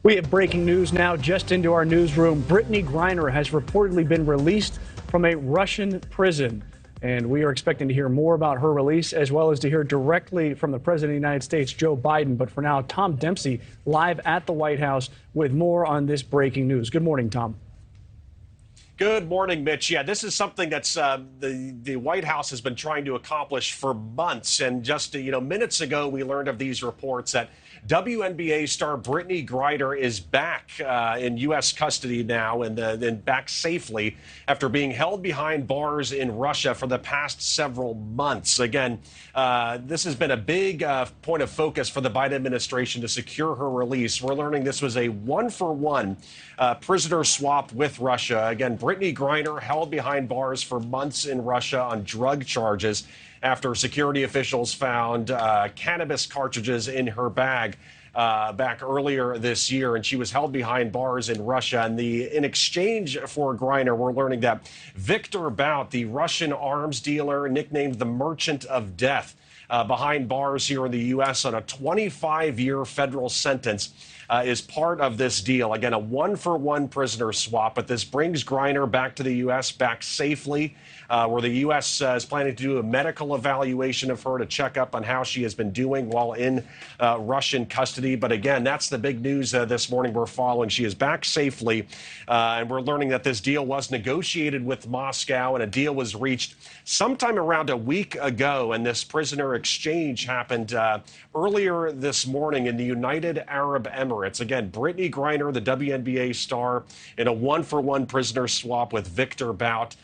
We have breaking news now just into our newsroom. Brittney Griner has reportedly been released from a Russian prison. And we are expecting to hear more about her release, as well as to hear directly from the President of the United States, Joe Biden. But for now, Tom Dempsey live at the White House with more on this breaking news. Good morning, Tom. Good morning, Mitch. Yeah, this is something that's the White House has been trying to accomplish for months. And just, minutes ago, we learned of these reports that WNBA star Brittney Griner is back in U.S. custody now and back safely after being held behind bars in Russia for the past several months. Again, this has been a big point of focus for the Biden administration to secure her release. We're learning this was a one-for-one prisoner swap with Russia. Again, Brittney Griner held behind bars for months in Russia on drug charges after security officials found cannabis cartridges in her bag back earlier this year, and she was held behind bars in Russia. And in exchange for Griner, we're learning that Viktor Bout, the Russian arms dealer nicknamed the Merchant of Death, behind bars here in the U.S. on a 25-year federal sentence, is part of this deal. Again, a one-for-one prisoner swap, but this brings Griner back to the U.S., back safely, where the U.S. Is planning to do a medical evaluation of her to check up on how she has been doing while in Russian custody. But again, that's the big news this morning we're following. She is back safely, and we're learning that this deal was negotiated with Moscow, and a deal was reached sometime around a week ago, and this prisoner exchange happened earlier this morning in the United Arab Emirates. Again, Brittney Griner, the WNBA star, in a one-for-one prisoner swap with Viktor Bout.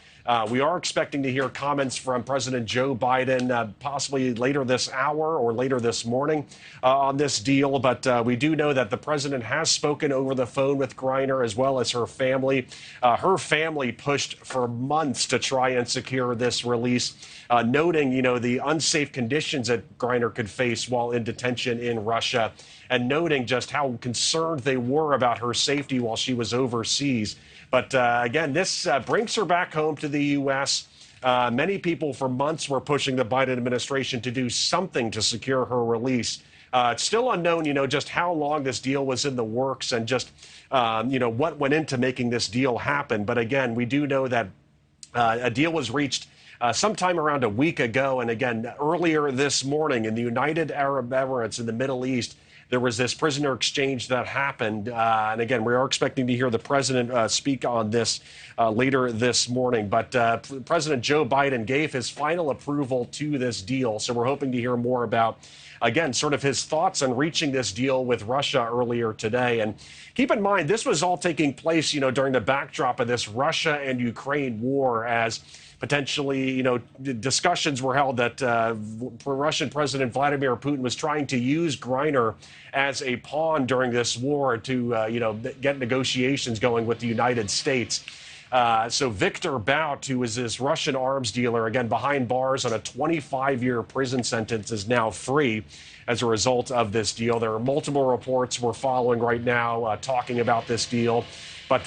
We are expecting to hear comments from President Joe Biden possibly later this hour or later this morning on this deal. But we do know that the president has spoken over the phone with Griner as well as her family. Her family pushed for months to try and secure this release, noting, the unsafe conditions that Griner could face while in detention in Russia, and noting just how concerned they were about her safety while she was overseas. But again, this brings her back home to the U.S. Many people for months were pushing the Biden administration to do something to secure her release. It's still unknown, just how long this deal was in the works and just, what went into making this deal happen. But again, we do know that a deal was reached sometime around a week ago. And again, earlier this morning in the United Arab Emirates in the Middle East, there was this prisoner exchange that happened. And again, we are expecting to hear the president speak on this later this morning. But President Joe Biden gave his final approval to this deal. So we're hoping to hear more about, again, sort of his thoughts on reaching this deal with Russia earlier today. And keep in mind, this was all taking place, during the backdrop of this Russia and Ukraine war, as potentially, discussions were held that Russian President Vladimir Putin was trying to use Griner as a pawn during this war to, get negotiations going with the United States. So Viktor Bout, who is this Russian arms dealer, again, behind bars on a 25-year prison sentence, is now free as a result of this deal. There are multiple reports we're following right now talking about this deal. But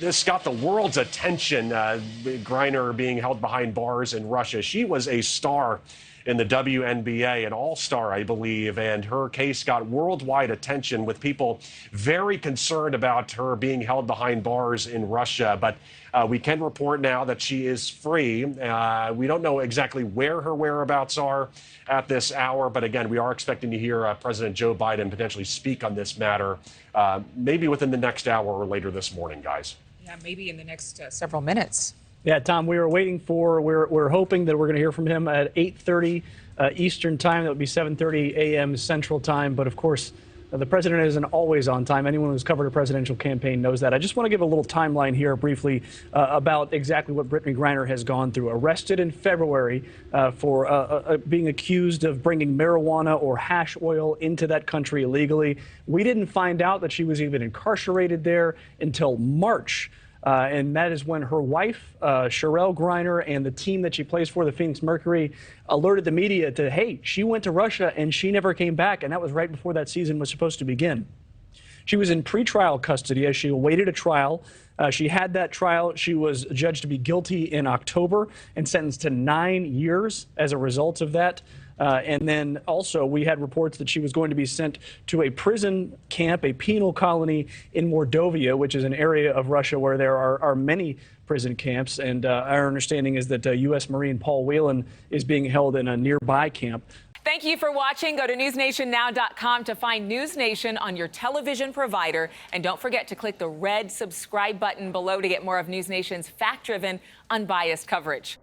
this got the world's attention, Griner being held behind bars in Russia. She was a star in the WNBA, an all-star, I believe, and her case got worldwide attention with people very concerned about her being held behind bars in Russia. But we can report now that she is free. We don't know exactly where her whereabouts are at this hour, but again, we are expecting to hear President Joe Biden potentially speak on this matter, maybe within the next hour or later this morning, guys. Yeah, maybe in the next several minutes. Yeah, Tom, we were waiting for, we're hoping that we're going to hear from him at 8:30 Eastern time. That would be 7:30 a.m. Central time. But of course, the president isn't always on time. Anyone who's covered a presidential campaign knows that. I just want to give a little timeline here briefly about exactly what Brittney Griner has gone through. Arrested in February for being accused of bringing marijuana or hash oil into that country illegally. We didn't find out that she was even incarcerated there until March. And that is when her wife, Sherelle Griner, and the team that she plays for, the Phoenix Mercury, alerted the media to, hey, she went to Russia and she never came back. And that was right before that season was supposed to begin. She was in pretrial custody as she awaited a trial. She had that trial. She was judged to be guilty in October and sentenced to 9 years as a result of that. And then also we had reports that she was going to be sent to a prison camp, a penal colony in Mordovia, which is an area of Russia where there are many prison camps. And our understanding is that U.S. Marine Paul Whelan is being held in a nearby camp. Thank you for watching. Go to newsnationnow.com to find NewsNation on your television provider. And don't forget to click the red subscribe button below to get more of NewsNation's fact-driven, unbiased coverage.